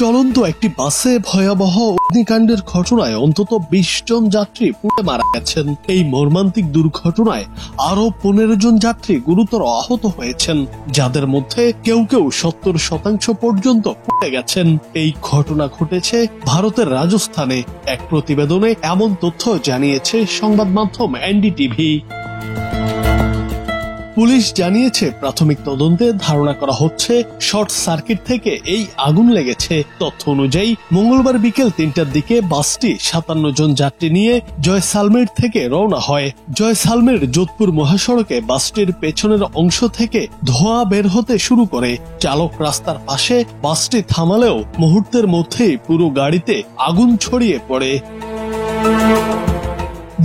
চলন্ত একটি বাসে ভয়াবহ অগ্নিকাণ্ডের ঘটনায় অন্তত ২০ জন যাত্রী পুড়ে মারা গেছেন। এই মর্মান্তিক দুর্ঘটনায় আরো ১৫ জন যাত্রী গুরুতর আহত হয়েছেন, যাদের মধ্যে কেউ কেউ ৭০% পর্যন্ত পুড়ে গেছেন। এই ঘটনা ঘটেছে ভারতের রাজস্থানে। এক প্রতিবেদনে এমন তথ্য জানিয়েছে সংবাদ মাধ্যম এনডিটিভি। পুলিশ জানিয়েছে, প্রাথমিক তদন্তে ধারণা করা হচ্ছে শর্ট সার্কিট থেকে এই আগুন লেগেছে। তথ্য অনুযায়ী মঙ্গলবার বিকেল ৩টার দিকে বাসটি ৫৭ জন যাত্রী নিয়ে জয়সালমের থেকে রওনা হয়। জয়সালমের যোধপুর মহাসড়কে বাসটির পেছনের অংশ থেকে ধোঁয়া বের হতে শুরু করে। চালক রাস্তার পাশে বাসটি থামালেও মুহূর্তের মধ্যেই পুরো গাড়িতে আগুন ছড়িয়ে পড়ে।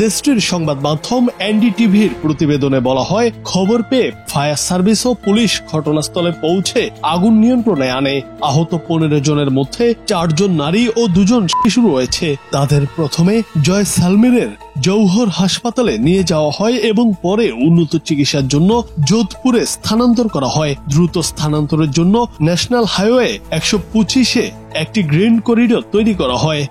দেশটির সংবাদ মাধ্যম এনডিটিভির প্রতিবেদনে বলা হয়, খবর পেয়ে ফায়ার সার্ভিস ও পুলিশ ঘটনাস্থলে পৌঁছে আগুন নিয়ন্ত্রণে আনে। আহত ১৫ জনের মধ্যে ৪ জন নারী ও ২ জন শিশু রয়েছে। তাদের প্রথমে জয়সালমেরের জৌহর হাসপাতালে নিয়ে যাওয়া হয় এবং পরে উন্নত চিকিৎসার জন্য যোধপুরে স্থানান্তর করা হয়। দ্রুত স্থানান্তরের জন্য ন্যাশনাল হাইওয়ে ১২৫-এ একটি গ্রিন করিডোর তৈরি করা হয়।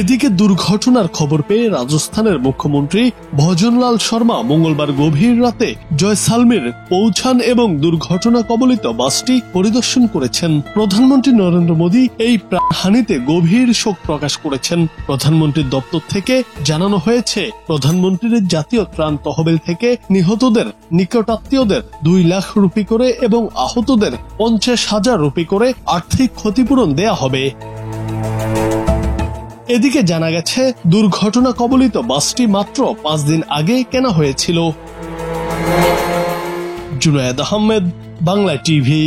এদিকে দুর্ঘটনার খবর পেয়ে রাজস্থানের মুখ্যমন্ত্রী ভজনলাল শর্মা মঙ্গলবার গভীর রাতে জয়সালমের পৌঁছান এবং দুর্ঘটনা কবলিত বাসটি পরিদর্শন করেছেন। প্রধানমন্ত্রী নরেন্দ্র মোদী এই প্রাণহানিতে গভীর শোক প্রকাশ করেছেন। প্রধানমন্ত্রীর দপ্তর থেকে জানানো হয়েছে, প্রধানমন্ত্রীর জাতীয় ত্রাণ তহবিল থেকে নিহতদের নিকটাত্মীয়দের ২ লাখ রুপি করে এবং আহতদের ৫০,০০০ রুপি করে আর্থিক ক্ষতিপূরণ দেয়া হবে। এদিকে জানা গেছে, দুর্ঘটনা কবলিত বাসটি মাত্র ৫ দিন আগে কেনা হয়েছিল। জুনায়েদ আহমেদ, বাংলা টিভি।